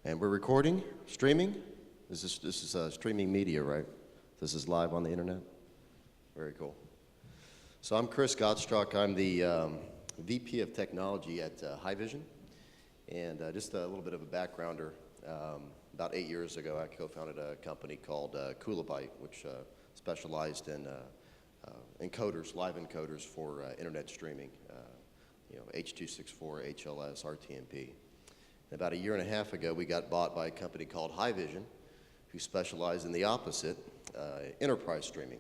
And we're recording, streaming. This is streaming media, right? This is live on the internet. Very cool. So I'm Chris Gottstruck. I'm the VP of Technology at Haivision. And just a little bit of a backgrounder. About 8 years ago, I co-founded a company called Kulobyte, which specialized in encoders, live encoders for internet streaming. H.264, HLS, RTMP. About a year and a half ago, we got bought by a company called Haivision, who specialized in the opposite, enterprise streaming.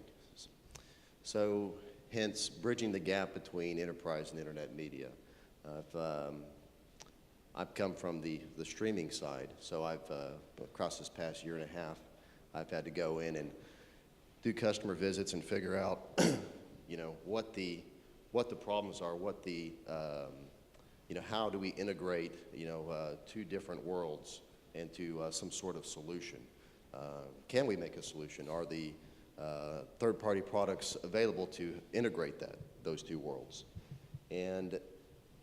So, hence, bridging the gap between enterprise and internet media. I've come from the streaming side, so I've, across this past year and a half, I've had to go in and do customer visits and figure out, what the problems are, how do we integrate, two different worlds into some sort of solution? Can we make a solution? Are the third-party products available to integrate those two worlds? And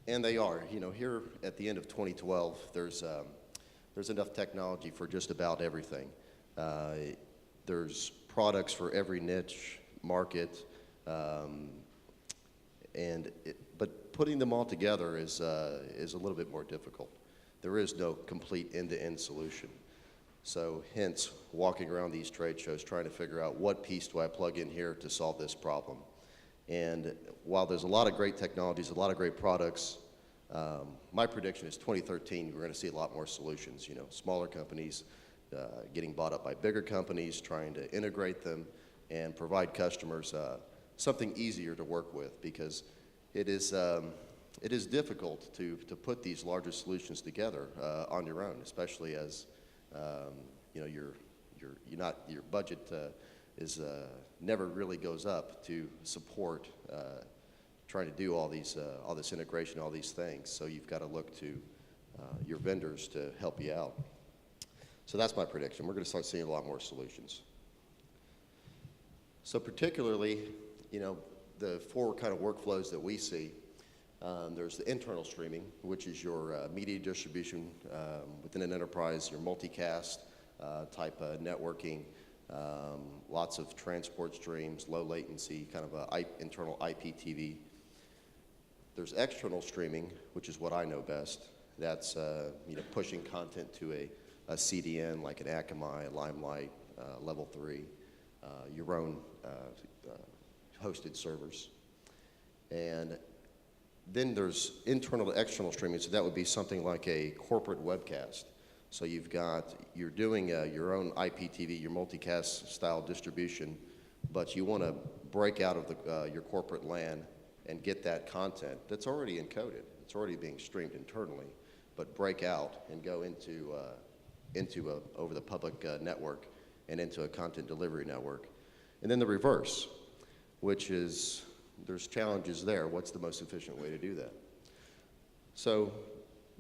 they are. Here at the end of 2012, there's enough technology for just about everything. There's products for every niche market, but putting them all together is a little bit more difficult. There is no complete end-to-end solution. So hence, walking around these trade shows trying to figure out what piece do I plug in here to solve this problem. And while there's a lot of great technologies, a lot of great products, my prediction is 2013, we're going to see a lot more solutions. Smaller companies getting bought up by bigger companies, trying to integrate them and provide customers something easier to work with, because it is difficult to put these larger solutions together on your own, especially as your budget never really goes up to support trying to do all this integration, all these things. So you've got to look to your vendors to help you out. So that's my prediction. We're going to start seeing a lot more solutions. So particularly, the four kind of workflows that we see. There's the internal streaming, which is your media distribution within an enterprise, your multicast type networking, lots of transport streams, low latency, kind of internal IPTV. There's external streaming, which is what I know best. That's pushing content to a CDN like an Akamai, a Limelight, Level 3, your own hosted servers. And then there's internal to external streaming, so that would be something like a corporate webcast. So you're doing your own IPTV, your multicast style distribution, but you want to break out of your corporate LAN and get that content that's already encoded. It's already being streamed internally, but break out and go into over the public network and into a content delivery network. And then the reverse, which is, there's challenges there. What's the most efficient way to do that? So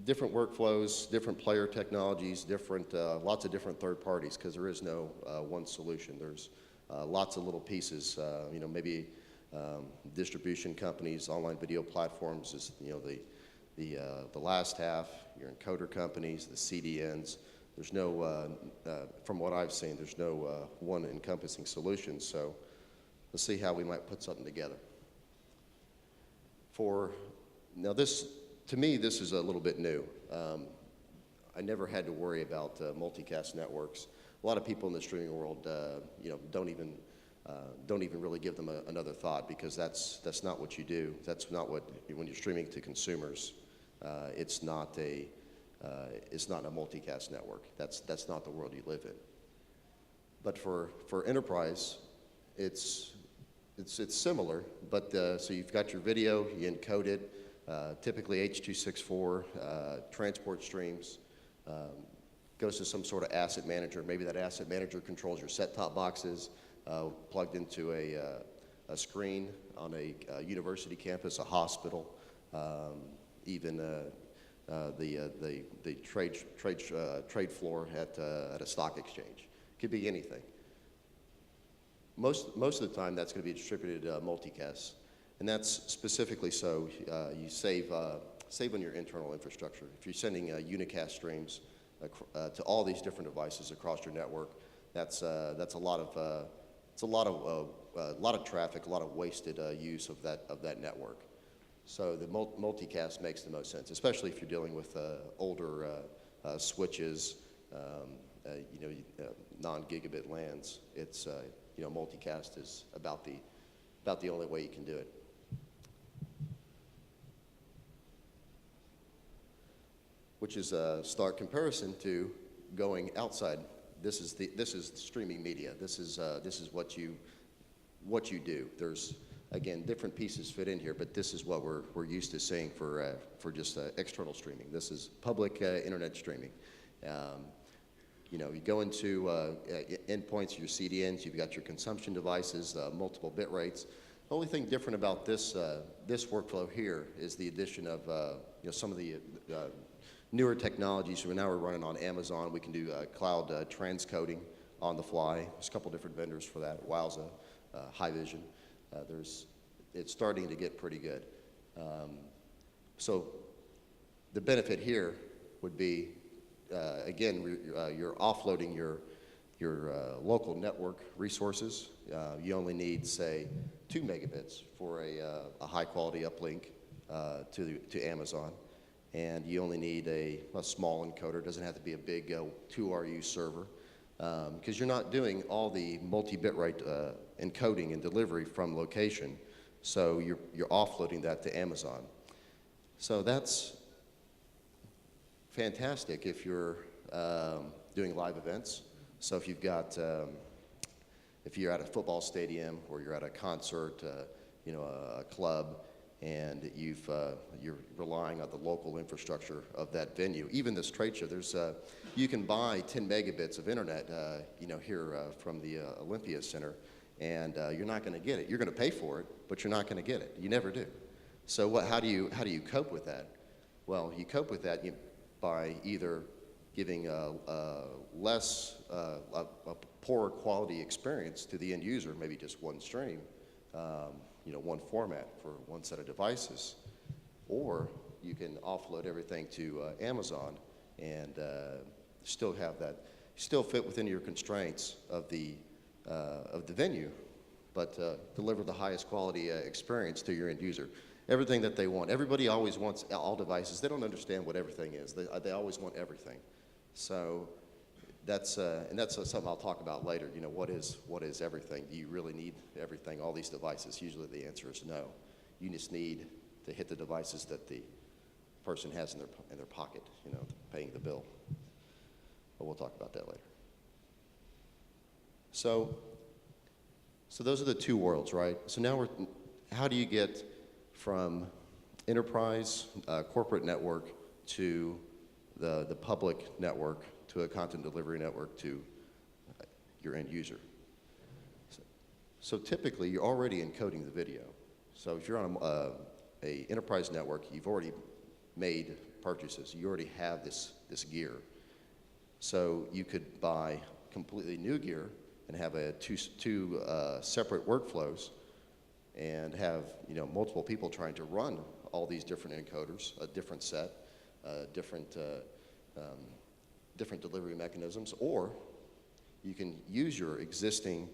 different workflows, different player technologies, lots of different third parties, because there is no one solution. There's lots of little pieces. Maybe distribution companies, online video platforms is the last half. Your encoder companies, the CDNs. There's no, from what I've seen, there's no one encompassing solution. So let's see how we might put something together. Now to me, this is a little bit new. I never had to worry about multicast networks. A lot of people in the streaming world, don't even really give them another thought, because that's not what you do. That's not when you're streaming to consumers. It's not a multicast network. That's not the world you live in. But for enterprise, it's similar, but so you've got your video, you encode it, typically H.264, transport streams, goes to some sort of asset manager. Maybe that asset manager controls your set-top boxes, plugged into a screen on a university campus, a hospital, even the trade floor at a stock exchange. Could be anything. Most of the time, that's going to be distributed multicast, and that's specifically so you save on your internal infrastructure. If you're sending unicast streams, to all these different devices across your network. That's a lot of it's a lot of traffic, a lot of wasted use of that network. So the multicast makes the most sense, especially if you're dealing with older switches, non-gigabit LANs. It's multicast is about the only way you can do it. Which is a stark comparison to going outside. This is streaming media. This is what you do. There's, again, different pieces fit in here, but this is what we're used to seeing for just external streaming. This is public internet streaming. You go into endpoints, your CDNs. You've got your consumption devices, multiple bit rates. The only thing different about this workflow here is the addition of some of the newer technologies. So now we're running on Amazon. We can do cloud transcoding on the fly. There's a couple different vendors for that, Wowza, Haivision. It's starting to get pretty good. So the benefit here would be, again, you're offloading your local network resources. You only need, say, 2 megabits for a high-quality uplink to Amazon. And you only need a small encoder. It doesn't have to be a big 2RU server, because you're not doing all the multi-bit rate encoding and delivery from location. So you're offloading that to Amazon. So that's fantastic if you're doing live events. So if you've got, if you're at a football stadium or you're at a concert, a club, and you're relying on the local infrastructure of that venue. Even this trade show, there's you can buy 10 megabits of internet, here from the Olympia Center, and you're not going to get it. You're going to pay for it, but you're not going to get it. You never do. So how do you cope with that? Well, you cope with that by either giving a poorer quality experience to the end user, maybe just one stream. One format for one set of devices, or you can offload everything to Amazon and still have that, still fit within your constraints of the venue, but deliver the highest quality experience to your end user. Everything that they want. Everybody always wants all devices. They don't understand what everything is. They always want everything. So that's something I'll talk about later. What is everything? Do you really need everything, all these devices? Usually the answer is no. You just need to hit the devices that the person has in their pocket, paying the bill. But we'll talk about that later. So those are the two worlds, right? So now how do you get from enterprise corporate network to the public network, to a content delivery network, to your end user? So typically, you're already encoding the video. So if you're on a enterprise network, you've already made purchases. You already have this gear. So you could buy completely new gear and have two separate workflows, and have multiple people trying to run all these different encoders, a different set, different delivery mechanisms, or you can use your existing,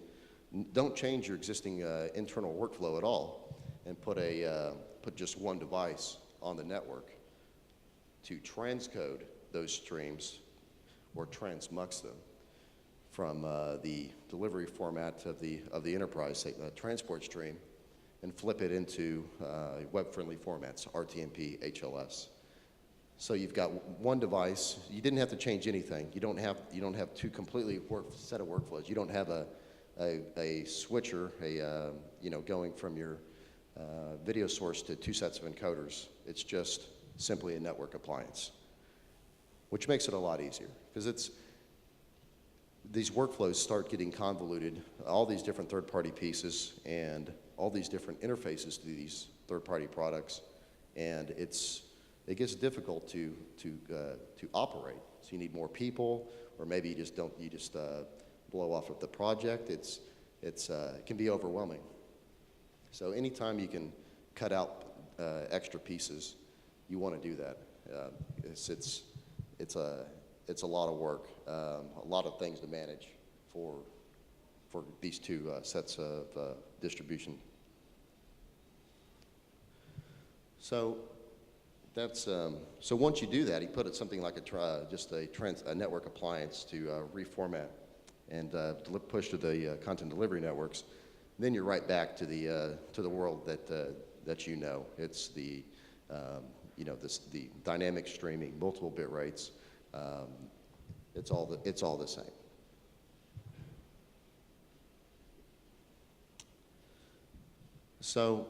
don't change your existing internal workflow at all, and put just one device on the network to transcode those streams or transmux them from the delivery format of the enterprise, say, transport stream, and flip it into web-friendly formats, RTMP, HLS. So you've got one device. You didn't have to change anything. You don't have two completely set of workflows. You don't have a switcher, going from your video source to two sets of encoders. It's just simply a network appliance, which makes it a lot easier, because these workflows start getting convoluted, all these different third-party pieces and all these different interfaces to these third-party products, and it gets difficult to operate. So you need more people, or maybe you just blow off of the project. It can be overwhelming. So anytime you can cut out extra pieces, you want to do that. it's a lot of work, a lot of things to manage for these two sets of distribution. So that's so once you do that, he put it something like a network appliance to reformat and push to the content delivery networks. Then you're right back to the world that you know. It's the the dynamic streaming, multiple bit rates. It's all the same. So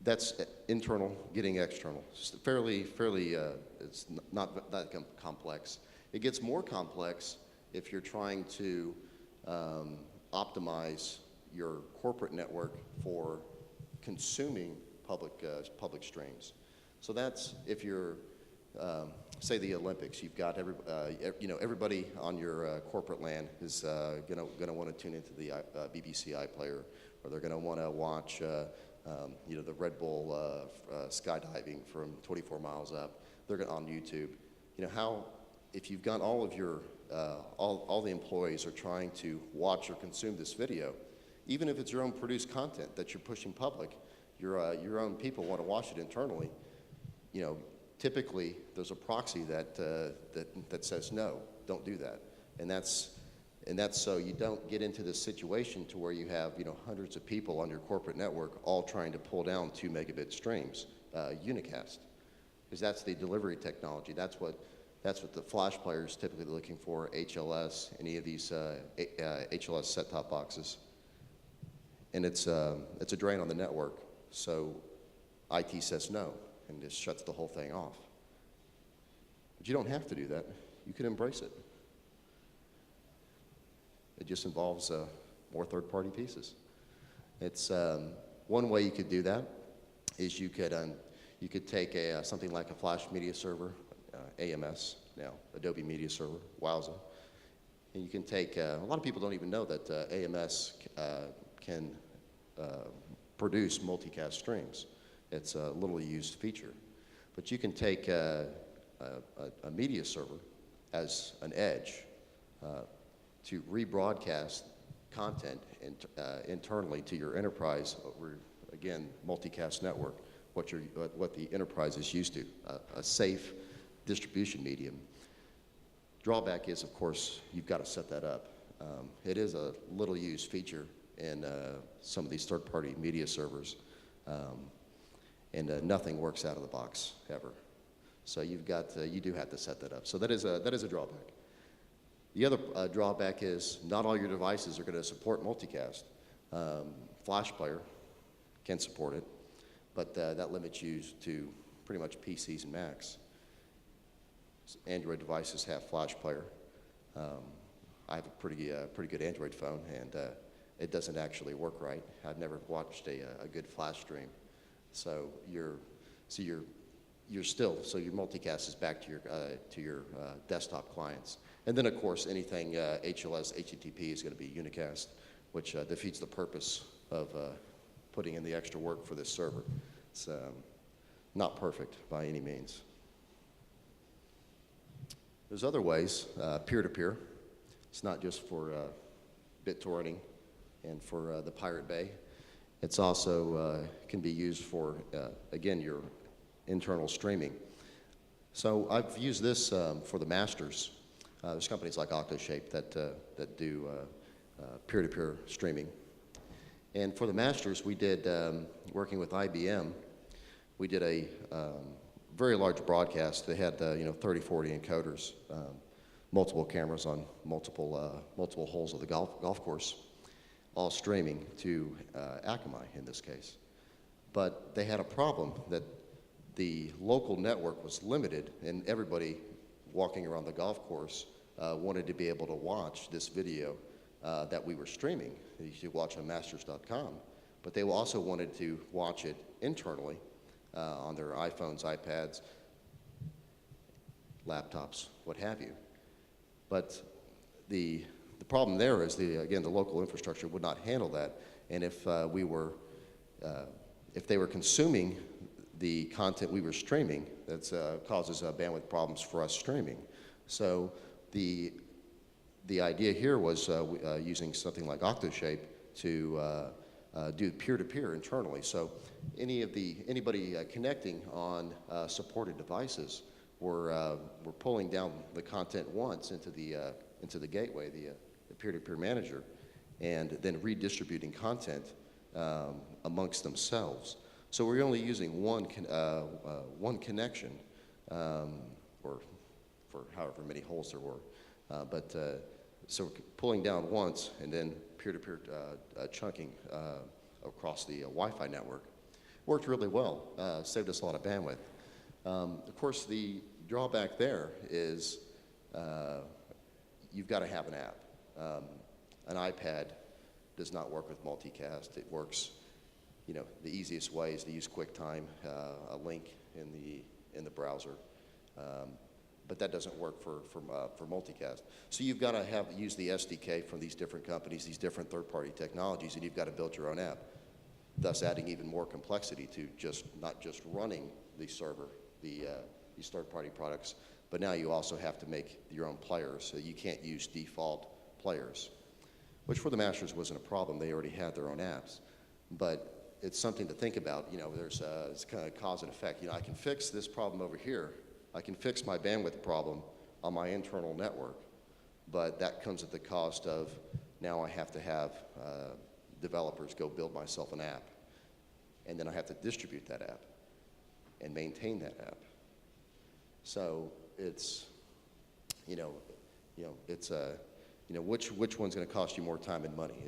that's internal, getting external. It's fairly, it's not that complex. It gets more complex if you're trying to optimize your corporate network for consuming public streams. So that's if you're, say the Olympics, you've got everybody on your corporate LAN is gonna want to tune into the BBC iPlayer, or they're gonna want to watch the Red Bull skydiving from 24 miles up. They're on YouTube. If you've got all of your all the employees are trying to watch or consume this video, even if it's your own produced content that you're pushing public, your own people want to watch it internally. Typically there's a proxy that says no, don't do that, and that's so you don't get into this situation to where you have hundreds of people on your corporate network all trying to pull down 2 megabit streams, unicast, because that's the delivery technology. That's what the flash player is typically looking for. HLS, any of these HLS set-top boxes, and it's a drain on the network. So IT says no and just shuts the whole thing off. But you don't have to do that. You can embrace it. It just involves more third-party pieces. It's one way you could do that is you could take something like a flash media server, AMS now, Adobe Media Server, Wowza, and you can take. A lot of people don't even know that AMS can produce multicast streams. It's a little used feature, but you can take a media server as an edge to rebroadcast content internally to your enterprise over, again, multicast network, what the enterprise is used to, a safe distribution medium. Drawback is, of course, you've got to set that up. It is a little used feature in some of these third-party media servers, and nothing works out of the box ever. So you do have to set that up. So that is a drawback. The other drawback is not all your devices are going to support multicast. Flash player can support it, but that limits you to pretty much PCs and Macs. Android devices have flash player. I have a pretty good Android phone, and it doesn't actually work right. I've never watched a good flash stream. So your multicast is back to your desktop clients. And then, of course, anything HLS, HTTP is going to be unicast, which defeats the purpose of putting in the extra work for this server. It's not perfect by any means. There's other ways, peer-to-peer. It's not just for BitTorrenting and for the Pirate Bay. It's also can be used for, again, your internal streaming. So I've used this for the masters. There's companies like Octoshape that do peer-to-peer streaming. And for the masters, we did, working with IBM, we did a very large broadcast. They had 30, 40 encoders, multiple cameras on multiple holes of the golf course, all streaming to Akamai in this case. But they had a problem that the local network was limited, and everybody walking around the golf course wanted to be able to watch this video that we were streaming. You could watch on masters.com, but they also wanted to watch it internally on their iPhones, iPads, laptops, what have you. But the problem there is again the local infrastructure would not handle that, and if they were consuming the content we were streaming, that causes bandwidth problems for us streaming. So the idea here was using something like OctoShape to do peer-to-peer internally. So anybody connecting on supported devices were pulling down the content once into the gateway, the peer-to-peer manager, and then redistributing content amongst themselves. So we're only using one connection, or for however many holes there were, so pulling down once and then peer-to-peer chunking across the Wi-Fi network worked really well, saved us a lot of bandwidth. Of course, the drawback there is you've got to have an app. An iPad does not work with multicast. It works, the easiest way is to use QuickTime, a link in the browser. But that doesn't work for multicast. So you've got to use the SDK from these different companies, these different third-party technologies, and you've got to build your own app, thus adding even more complexity to not just running the server, these third-party products, but now you also have to make your own players. So you can't use default players, which for the masters wasn't a problem. They already had their own apps. But it's something to think about. It's kind of cause and effect. I can fix this problem over here. I can fix my bandwidth problem on my internal network, but that comes at the cost of now I have to have developers go build myself an app, and then I have to distribute that app and maintain that app. So it's, which one's going to cost you more time and money?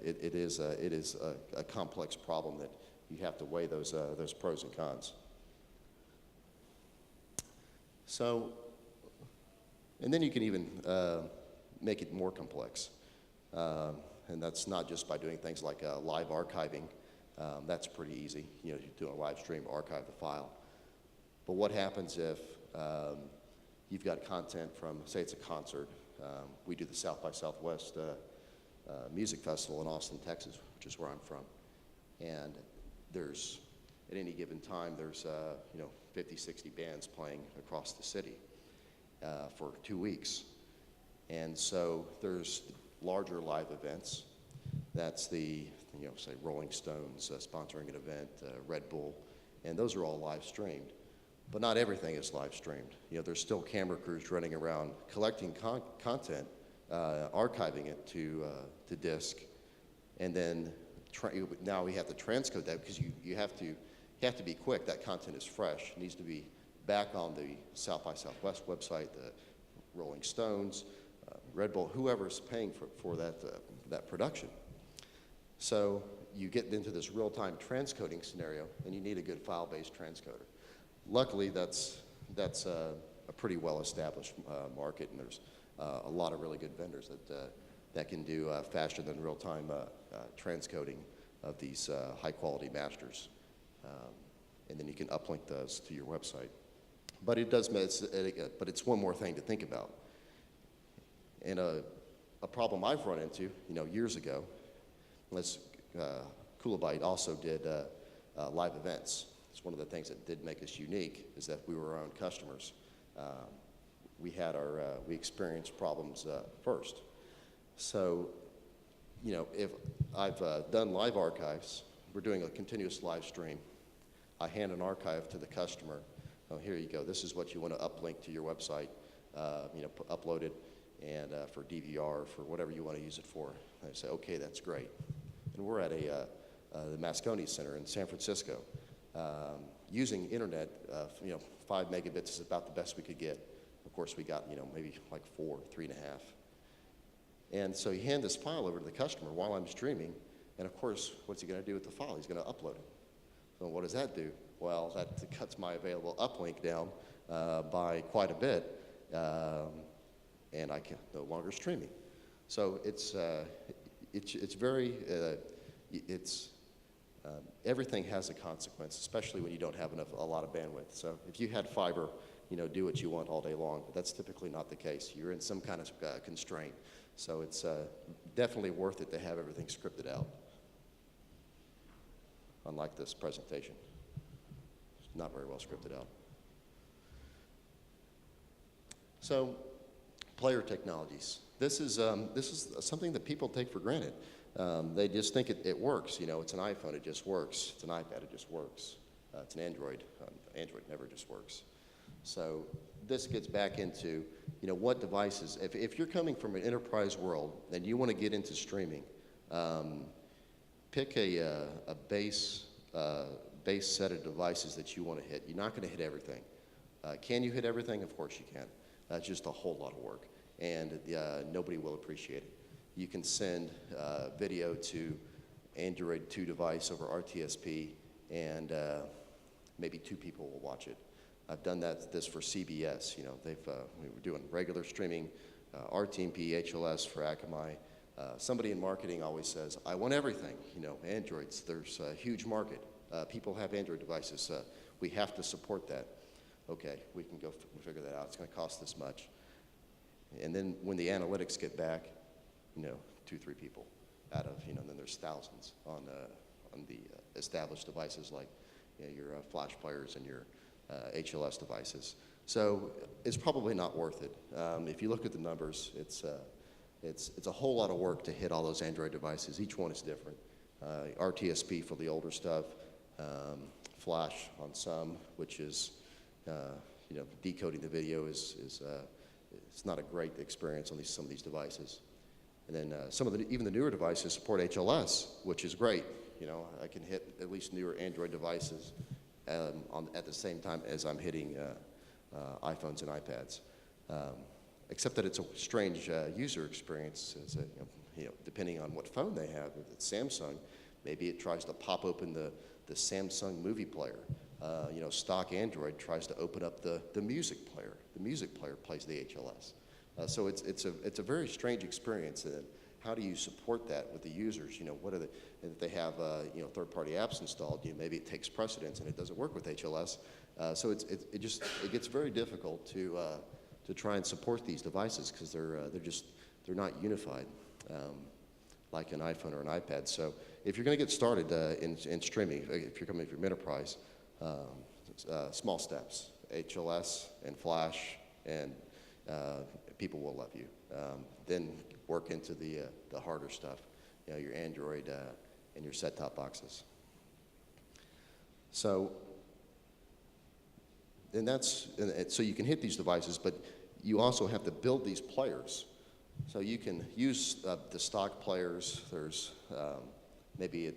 It is a complex problem that you have to weigh those pros and cons. So, and then you can even make it more complex. And that's not just by doing things like live archiving. That's pretty easy. You do a live stream, archive the file. But what happens if you've got content from, say it's a concert. We do the South by Southwest Music Festival in Austin, Texas, which is where I'm from. And at any given time, there's 50, 60 bands playing across the city for 2 weeks. And so there's larger live events. That's say Rolling Stones sponsoring an event, Red Bull, and those are all live streamed. But not everything is live streamed. There's still camera crews running around collecting content, archiving it to disk, and then now we have to transcode that because you have to be quick. That content is fresh. It needs to be back on the South by Southwest website, the Rolling Stones, Red Bull, whoever's paying for that production. So you get into this real-time transcoding scenario, and you need a good file-based transcoder. Luckily, that's a pretty well-established market, and there's a lot of really good vendors that can do faster than real-time transcoding of these high-quality masters. And then you can uplink those to your website. But it's one more thing to think about. And a problem I've run into, years ago, Kulobyte also did live events. It's one of the things that did make us unique is that we were our own customers. We experienced problems first. So, if I've done live archives, we're doing a continuous live stream. I hand an archive to the customer. Oh, here you go. This is what you want to uplink to your website. Upload it, and for DVR, for whatever you want to use it for. I say, okay, that's great. And we're at the Moscone Center in San Francisco. Using internet, 5 megabits is about the best we could get. Of course, we got, maybe like 4, 3.5. And so you hand this file over to the customer while I'm streaming, and of course, what's he going to do with the file? He's going to upload it. So what does that do? Well, that cuts my available uplink down by quite a bit, and I can no longer streaming. So it's very everything has a consequence, especially when you don't have a lot of bandwidth. So if you had fiber, do what you want all day long, but that's typically not the case. You're in some kind of constraint. So it's definitely worth it to have everything scripted out, unlike this presentation. It's not very well scripted out. So Player technologies. This is something that people take for granted. They just think it works. You know, it's an iPhone, it just works. It's an iPad, it just works. It's an Android. Android never just works. So this gets back into, you know, what devices. If you're coming from an enterprise world and you want to get into streaming, pick a base set of devices that you want to hit. You're not going to hit everything. Can you hit everything? Of course you can. It's just a whole lot of work, and nobody will appreciate it. You can send video to Android 2 device over RTSP, and maybe 2 people will watch it. I've done this for CBS. You know, we were doing regular streaming, RTMP, HLS for Akamai. Somebody in marketing always says, I want everything. You know, Androids, there's a huge market. People have Android devices. We have to support that. Okay, we can go figure that out. It's going to cost this much. And then when the analytics get back, you know, 2, 3 people out of, you know, and then there's thousands on the established devices like, you know, your flash players and your HLS devices. So it's probably not worth it. If you look at the numbers, it's a whole lot of work to hit all those Android devices. Each one is different. RTSP for the older stuff, Flash on some, which is, you know, decoding the video is it's not a great experience on some of these devices. And then even the newer devices support HLS, which is great. You know, I can hit at least newer Android devices at the same time as I'm hitting iPhones and iPads. Except that it's a strange user experience. You know, depending on what phone they have. If it's Samsung, maybe it tries to pop open the Samsung movie player. You know, stock Android tries to open up the music player. The music player plays the HLS. So it's a very strange experience. And how do you support that with the users? You know, what are if they have you know, third-party apps installed? You know, maybe it takes precedence and it doesn't work with HLS. So it gets very difficult to try and support these devices because they're not unified like an iPhone or an iPad. So if you're going to get started in streaming, if you're coming from enterprise, small steps, HLS and Flash, and people will love you. Then work into the harder stuff, you know, your Android and your set-top boxes. So, so you can hit these devices, but you also have to build these players. So you can use the stock players. There's maybe you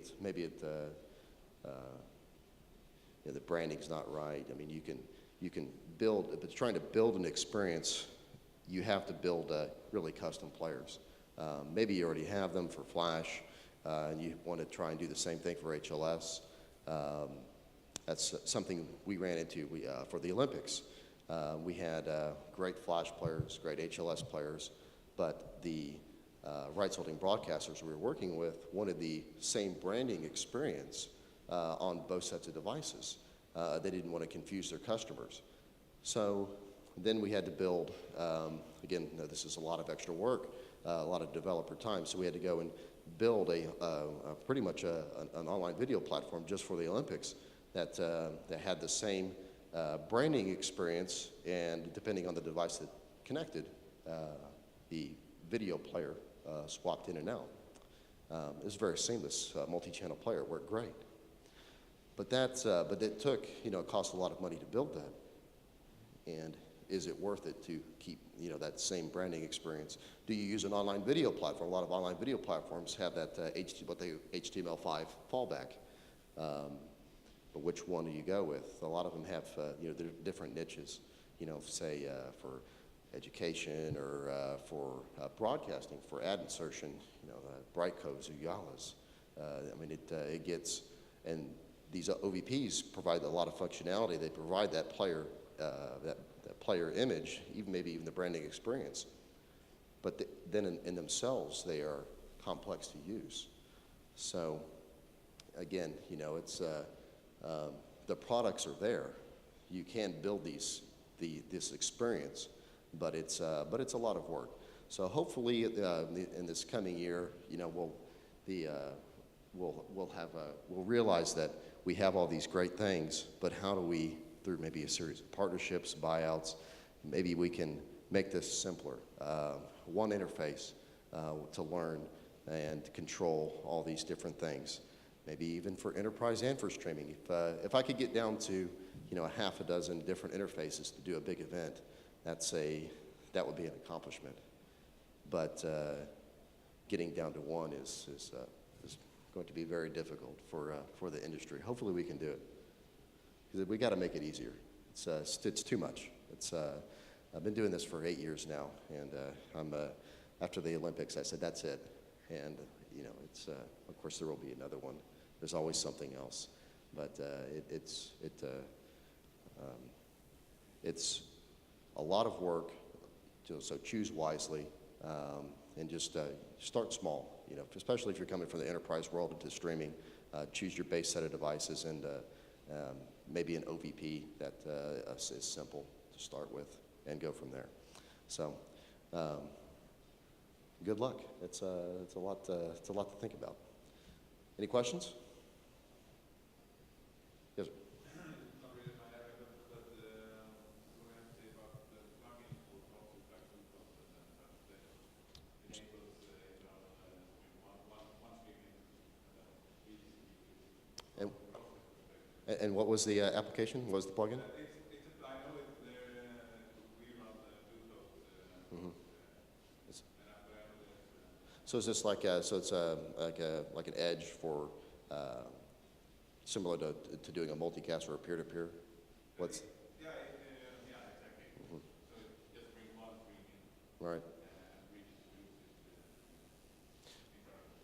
know, the branding's not right. I mean, you can build. If it's trying to build an experience, you have to build really custom players. Maybe you already have them for Flash, and you want to try and do the same thing for HLS. That's something we ran into for the Olympics. We had great Flash players, great HLS players, but the rights-holding broadcasters we were working with wanted the same branding experience on both sets of devices. They didn't want to confuse their customers. So then we had to build, again, this is a lot of extra work, a lot of developer time, so we had to go and build pretty much an online video platform just for the Olympics that had the same branding experience, and depending on the device that connected, the video player swapped in and out. It was very seamless, multi-channel player, it worked great. But it took, you know, it cost a lot of money to build that. And is it worth it to keep, you know, that same branding experience? Do you use an online video platform? A lot of online video platforms have that HTML5 fallback. But which one do you go with? A lot of them have, you know, different niches. You know, say for education or for broadcasting, for ad insertion. You know, Brightco's, Uyalas. I mean, it gets, and these OVPs provide a lot of functionality. They provide that player, that player image, maybe even the branding experience. But then in themselves, they are complex to use. So, again, you know, it's the products are there. You can build this experience, but it's a lot of work. So hopefully, in this coming year, you know, we'll realize that we have all these great things, but how do we, through maybe a series of partnerships, buyouts, maybe we can make this simpler. One interface to learn and control all these different things. Maybe even for enterprise and for streaming. If I could get down to a half a dozen different interfaces to do a big event, that would be an accomplishment. But getting down to one is going to be very difficult for the industry. Hopefully we can do it, because we got to make it easier. It's too much. I've been doing this for 8 years now, and after the Olympics, I said that's it. And of course there will be another one. There's always something else, but it's a lot of work. So choose wisely, and just start small. Especially if you're coming from the enterprise world into streaming, choose your base set of devices and maybe an OVP that is simple to start with, and go from there. So, good luck. It's a lot to think about. Any questions? Yes, sir. And what was the application? What was the plugin? So is this like it's like an edge for similar to doing a multicast or a peer-to-peer? What's? Yeah, exactly. Mm-hmm. So just bring one screen in. Right.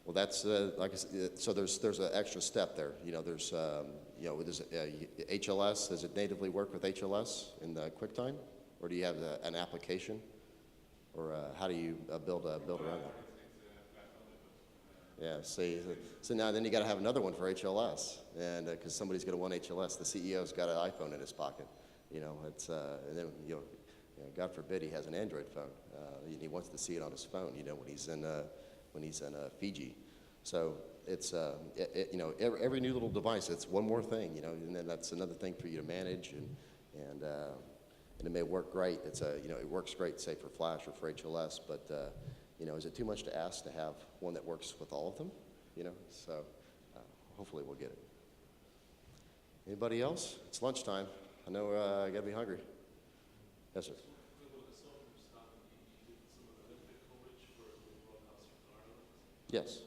Well, that's like I said, so there's an extra step there. There's there's HLS. Does it natively work with HLS in the QuickTime, or do you have an application, or how do you build around that? Yeah. See, so now then you got to have another one for HLS, and because somebody's going to want HLS, the CEO's got an iPhone in his pocket. And then God forbid he has an Android phone. And he wants to see it on his phone. When he's in Fiji. So it's every new little device, it's one more thing, and then that's another thing for you to manage, and it may work great. It works great, say, for Flash or for HLS, but is it too much to ask to have one that works with all of them? So hopefully we'll get it. Anybody else? It's lunchtime. I know I gotta be hungry. Yes, sir. Yes.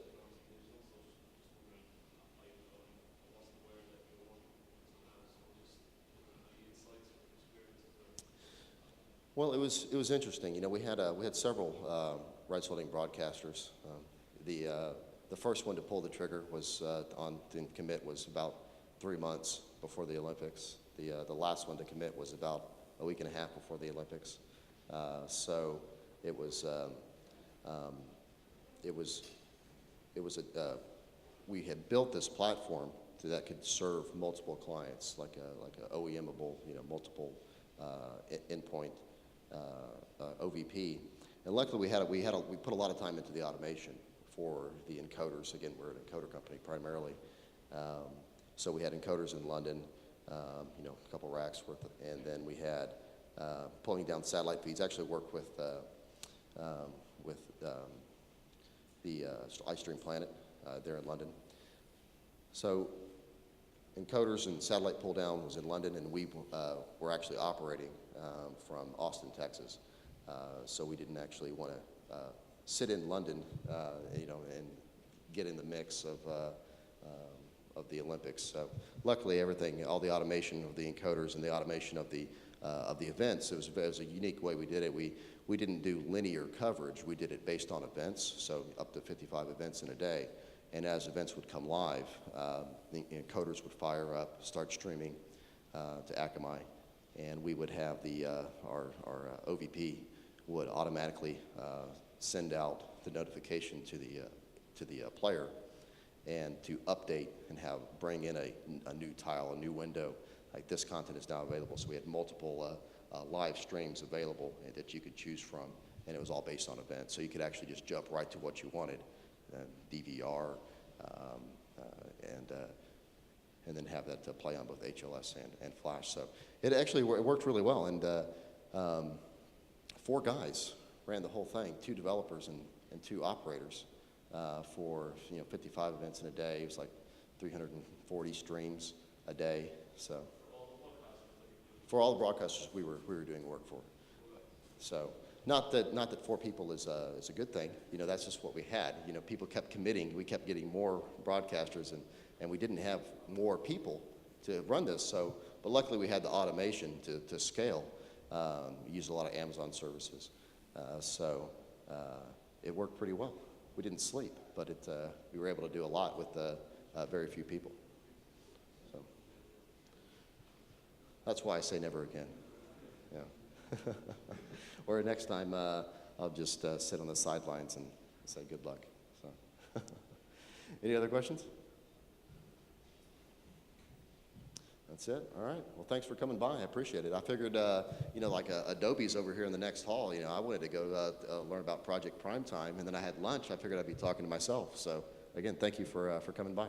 Well, it was interesting. We had several rights holding broadcasters. The first one to pull the trigger was on commit was about 3 months before the Olympics. The last one to commit was about a week and a half before the Olympics. So it was we had built this platform that could serve multiple clients, like a OEMable, multiple endpoint OVP. And luckily we put a lot of time into the automation for the encoders. Again, we're an encoder company primarily. So we had encoders in London, a couple racks worth, and then we had pulling down satellite feeds. Actually worked with the iStream Planet there in London. So encoders and satellite pull down was in London, and we were actually operating from Austin, Texas. So we didn't actually want to sit in London, and get in the mix of the Olympics. So luckily, all the automation of the encoders and the automation of the events, it was a unique way we did it. We didn't do linear coverage. We did it based on events, so up to 55 events in a day. And as events would come live, the encoders would fire up, start streaming to Akamai, and we would have our OVP would automatically send out the notification to the player, and to update and bring in a new tile, a new window, like this content is now available. So we had multiple live streams available that you could choose from, and it was all based on events. So you could actually just jump right to what you wanted, DVR, and then have that play on both HLS and Flash. So it actually worked really well. And 4 guys ran the whole thing, 2 developers and 2 operators for 55 events in a day. It was like 340 streams a day. So for all the broadcasters we were doing work for. So not that 4 people is a good thing. That's just what we had. People kept committing. We kept getting more broadcasters, and we didn't have more people to run this. So, but luckily we had the automation to scale. We used a lot of Amazon services, so it worked pretty well. We didn't sleep, but we were able to do a lot with very few people. So that's why I say never again. Yeah. Or next time I'll just sit on the sidelines and say good luck. So, any other questions? That's it. All right. Well, thanks for coming by. I appreciate it. I figured, like Adobe's over here in the next hall. I wanted to go learn about Project Primetime, and then I had lunch. I figured I'd be talking to myself. So, again, thank you for coming by.